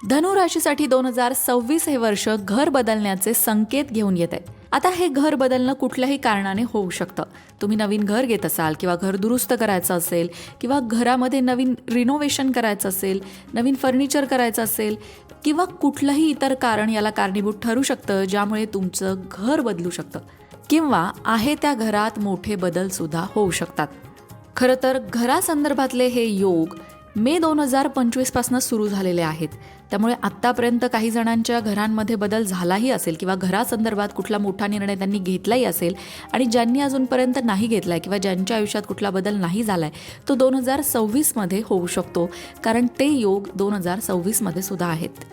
धनु राशीसाठी 2026 हे वर्ष घर बदलण्याचे संकेत घेऊन येत आहे. आता हे घर बदलणं कुठल्याही कारणाने होऊ शकतं. तुम्ही नवीन घर घेत असाल किंवा घर दुरुस्त करायचं असेल किंवा घरामध्ये नवीन रिनोव्हेशन करायचं असेल, नवीन फर्निचर करायचं असेल किंवा कुठलंही इतर कारण याला कारणीभूत ठरू शकतं, ज्यामुळे तुमचं घर बदलू शकतं किंवा आहे त्या घरात मोठे बदल सुद्धा होऊ शकतात. खरं तर घरासंदर्भातले हे योग मे 2025 पासून सुरू झालेले आहेत. त्यामुळे आत्तापर्यंत काही जणांच्या घरांमध्ये बदल झालाही असेल किंवा घरासंदर्भात कुठला मोठा निर्णय त्यांनी घेतलाही असेल आणि ज्यांनी अजूनपर्यंत नाही घेतलाय किंवा ज्यांच्या आयुष्यात कुठला बदल नाही झालाय तो 2026 मध्ये होऊ शकतो, कारण ते योग 2026 मध्ये सुद्धा आहेत.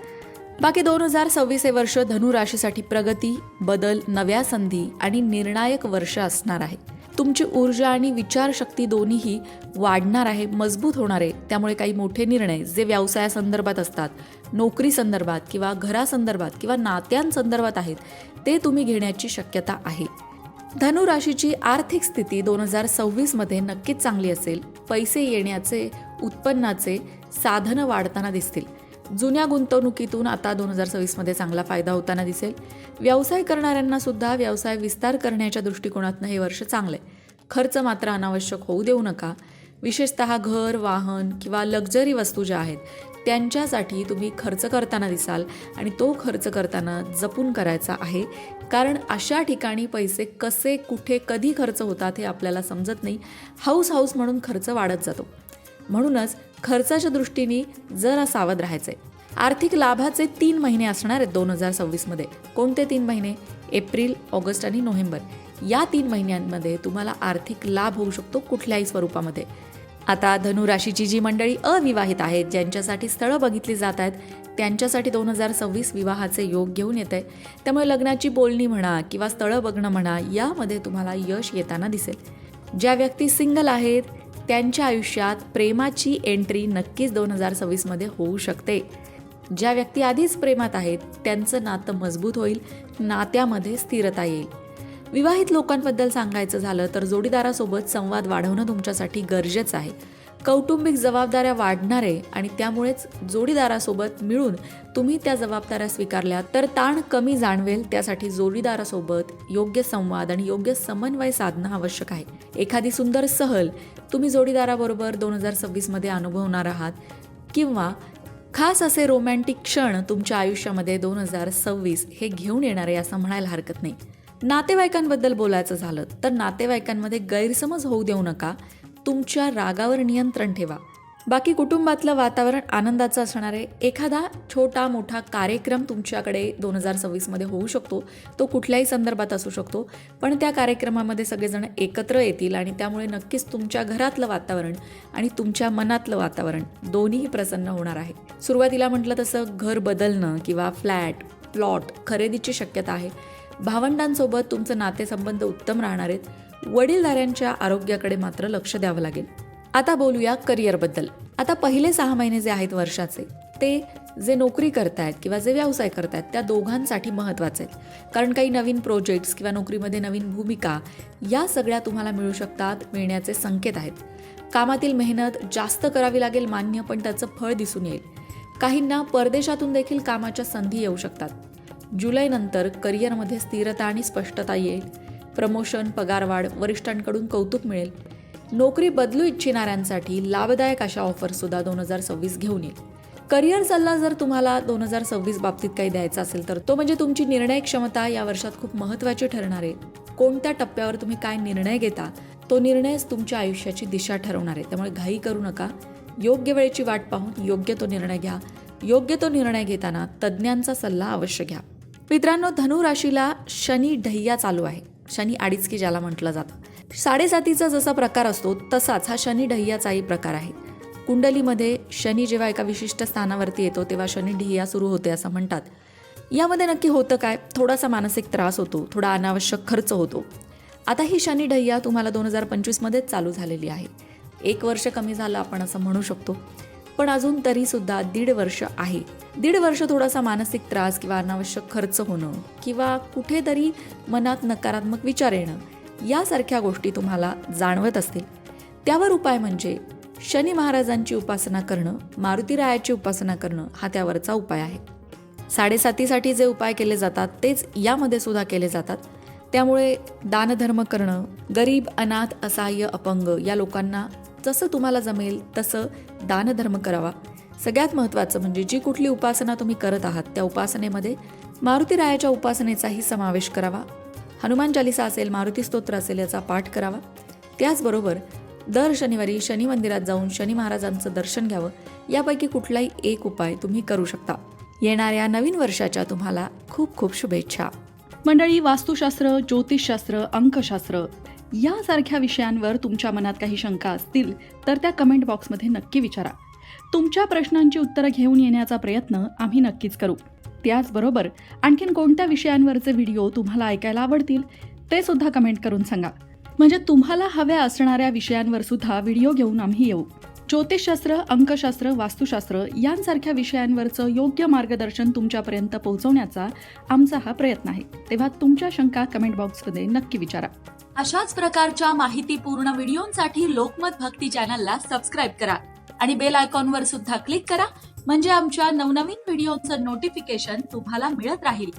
बाकी 2026 हे वर्ष धनु राशीसाठी प्रगती, बदल, नव्या संधी आणि निर्णायक वर्ष असणार आहे. तुमची ऊर्जा आणि विचारशक्ती दोन्हीही वाढणार आहे, मजबूत होणार आहे. त्यामुळे काही मोठे निर्णय जे व्यवसायासंदर्भात असतात, नोकरी संदर्भात किंवा घरासंदर्भात किंवा नात्यांसंदर्भात आहेत ते तुम्ही घेण्याची शक्यता आहे. धनु राशीची आर्थिक स्थिती 2026 मध्ये नक्कीच चांगली असेल. पैसे येण्याचे, उत्पन्नाचे साधनं वाढताना दिसतील. जुन्या गुंतवणुकीतून आता 2026 मध्ये चांगला फायदा होताना दिसेल. व्यवसाय करणाऱ्यांना सुद्धा व्यवसाय विस्तार करण्याच्या दृष्टिकोनातून हे वर्ष चांगलं आहे. खर्च मात्र अनावश्यक होऊ देऊ नका. विशेषतः घर, वाहन किंवा लक्झरी वस्तू ज्या आहेत त्यांच्यासाठी तुम्ही खर्च करताना दिसाल आणि तो खर्च करताना जपून करायचा आहे, कारण अशा ठिकाणी पैसे कसे, कुठे, कधी खर्च होतात हे आपल्याला समजत नाही. हाऊस म्हणून खर्च वाढत जातो. म्हणूनच खर्चाच्या दृष्टीने जरा सावध राहायचंय. आर्थिक लाभाचे 3 महिने असणार आहेत 2026 मध्ये. कोणते 3 महिने? एप्रिल, ऑगस्ट आणि नोव्हेंबर. या 3 महिन्यांमध्ये तुम्हाला आर्थिक लाभ होऊ शकतो कुठल्याही स्वरूपामध्ये. आता धनु राशीची जी मंडळी अविवाहित आहेत, ज्यांच्यासाठी स्थळं बघितली जात आहेत, त्यांच्यासाठी 2026 विवाहाचे योग घेऊन येत आहे. त्यामुळे लग्नाची बोलणी म्हणा किंवा स्थळं बघणं म्हणा, यामध्ये तुम्हाला यश येताना दिसेल. ज्या व्यक्ती सिंगल आहेत त्यांच्या आयुष्यात प्रेमाची एंट्री नक्कीच 2026 मध्ये होऊ शकते. ज्या व्यक्ती आधीच प्रेमात आहेत त्यांचं नातं मजबूत होईल, नात्यामध्ये स्थिरता येईल. विवाहित लोकांबद्दल सांगायचं झालं तर जोडीदारासोबत संवाद वाढवणं तुमच्यासाठी गरजेचं आहे. कौटुंबिक जबाबदाऱ्या वाढणार आहे आणि त्यामुळेच जोडीदारासोबत मिळून तुम्ही त्या जबाबदाऱ्या स्वीकारल्या तर ताण कमी जाणवेल. त्यासाठी जोडीदारासोबत योग्य संवाद आणि योग्य समन्वय साधणं आवश्यक आहे. एखादी सुंदर सहल तुम्ही जोडीदाराबरोबर 2026 मध्ये अनुभवणार आहात किंवा खास असे रोमॅन्टिक क्षण तुमच्या आयुष्यामध्ये 2026 हे घेऊन येणार आहे असं म्हणायला हरकत नाही. नातेवाईकांबद्दल बोलायचं झालं तर नातेवाईकांमध्ये गैरसमज होऊ देऊ नका. तुमच्या रागावर नियंत्रण ठेवा. बाकी कुटुंबातलं वातावरण आनंदाचं असणार आहे. एखादा छोटा मोठा कार्यक्रम तुमच्याकडे 2026 मध्ये होऊ शकतो. तो कुठल्याही संदर्भात असू शकतो, पण त्या कार्यक्रमामध्ये सगळेजण एकत्र येतील आणि त्यामुळे नक्कीच तुमच्या घरातलं वातावरण आणि तुमच्या मनातलं वातावरण दोन्हीही प्रसन्न होणार आहे. सुरुवातीला म्हटलं तसं घर बदलणं किंवा फ्लॅट, प्लॉट खरेदीची शक्यता आहे. भावंडांसोबत तुमचं नातेसंबंध उत्तम राहणार आहेत. वडीलधाऱ्यांच्या आरोग्याकडे मात्र लक्ष द्यावं लागेल. आता बोलूया करिअरबद्दल. आता पहिले 6 महिने जे आहेत वर्षाचे, ते जे नोकरी करतायत किंवा जे व्यवसाय करतायत त्या दोघांसाठी महत्त्वाचे आहेत. कारण काही नवीन प्रोजेक्ट्स किंवा नोकरीमध्ये नवीन भूमिका या सगळ्या तुम्हाला मिळू शकतात, मिळण्याचे संकेत आहेत. कामातील मेहनत जास्त करावी लागेल मान्य, पण त्याचं फळ दिसून येईल. काहींना परदेशातून देखील कामाच्या संधी येऊ शकतात. जुलैनंतर करिअरमध्ये स्थिरता आणि स्पष्टता येईल. प्रमोशन, पगारवाढ, वरिष्ठांकडून कौतुक मिळेल. नोकरी बदलू इच्छिणाऱ्यांसाठी लाभदायक अशा ऑफरसुद्धा 2026 घेऊन येईल. करिअर सल्ला जर तुम्हाला 2026 बाबतीत काही द्यायचा असेल तर तो म्हणजे तुमची निर्णय क्षमता या वर्षात खूप महत्त्वाची ठरणार आहे. कोणत्या टप्प्यावर तुम्ही काय निर्णय घेता तो निर्णयच तुमच्या आयुष्याची दिशा ठरवणार आहे. त्यामुळे घाई करू नका. योग्य वेळेची वाट पाहून योग्य तो निर्णय घ्या. योग्य तो निर्णय घेताना तज्ज्ञांचा सल्ला अवश्य घ्या. मित्रांनो, धनु राशीला शनी ढय्या चालू आहे. शनी आडीचकी ज्याला म्हटलं जातं. 7.5चा जसा प्रकार असतो तसाच हा शनी ढय्याचाही प्रकार आहे. कुंडलीमध्ये शनी जेव्हा एका विशिष्ट स्थानावरती येतो तेव्हा शनी ढय्या सुरू होते असं म्हणतात. यामध्ये नक्की होतं काय? थोडासा मानसिक त्रास होतो, थोडा अनावश्यक खर्च होतो. आता ही शनी ढय्या तुम्हाला 2025 मध्येच चालू झालेली आहे. 1 वर्ष कमी झालं आपण असं म्हणू शकतो, पण अजून तरी सुद्धा 1.5 वर्ष आहे. 1.5 वर्ष थोडासा मानसिक त्रास किंवा अनावश्यक खर्च होणं किंवा कुठेतरी मनात नकारात्मक विचार येणं यासारख्या गोष्टी तुम्हाला जाणवत असतील. त्यावर उपाय म्हणजे शनी महाराजांची उपासना करणं, मारुतीरायाची उपासना करणं हा त्यावरचा उपाय आहे. 7:30साठी जे उपाय केले जातात तेच यामध्ये सुद्धा केले जातात. त्यामुळे दानधर्म करणं, गरीब, अनाथ, असहाय्य, अपंग या लोकांना जसं तुम्हाला जमेल तसं दानधर्म करावा. सगळ्यात महत्त्वाचं म्हणजे जी कुठली उपासना तुम्ही करत आहात त्या उपासनेमध्ये मारुतीरायाच्या उपासनेचाही समावेश करावा. हनुमान चालिसा असेल, मारुती स्तोत्र असेल याचा पाठ करावा. त्याचबरोबर दर शनिवारी शनी मंदिरात जाऊन शनी महाराजांचं दर्शन घ्यावं. यापैकी कुठलाही एक उपाय तुम्ही करू शकता. येणाऱ्या नवीन वर्षाच्या तुम्हाला खूप खूप शुभेच्छा. मंडळी, वास्तुशास्त्र, ज्योतिषशास्त्र, अंकशास्त्र यासारख्या विषयांवर तुमच्या मनात काही शंका असतील तर त्या कमेंट बॉक्समध्ये नक्की विचारा. तुमच्या प्रश्नांची उत्तरं घेऊन येण्याचा प्रयत्न आम्ही नक्कीच करू. त्याचबरोबर आणखीन कोणत्या विषयांवरचे व्हिडिओ तुम्हाला ऐकायला आवडतील ते सुद्धा कमेंट करून सांगा. म्हणजे तुम्हाला हव्या असणाऱ्या विषयांवर सुद्धा व्हिडिओ घेऊन आम्ही येऊ. ज्योतिषशास्त्र, अंकशास्त्र, वास्तुशास्त्र यांसारख्या विषयांवरचं योग्य मार्गदर्शन तुमच्यापर्यंत पोहोचवण्याचा आमचा हा प्रयत्न आहे. तेव्हा तुमच्या शंका कमेंट बॉक्समध्ये नक्की विचारा. अशाच प्रकारच्या माहितीपूर्ण व्हिडिओंसाठी लोकमत भक्ती चॅनलला सबस्क्राईब करा आणि बेल आयकॉनवर सुद्धा क्लिक करा. म्हणजे आमच्या नवनवीन व्हिडिओचं नोटिफिकेशन तुम्हाला मिळत राहील.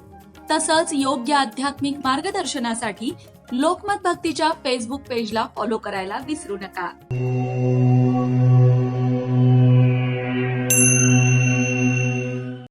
तसंच योग्य आध्यात्मिक मार्गदर्शनासाठी लोकमत भक्तीच्या फेसबुक पेजला फॉलो करायला विसरू नका.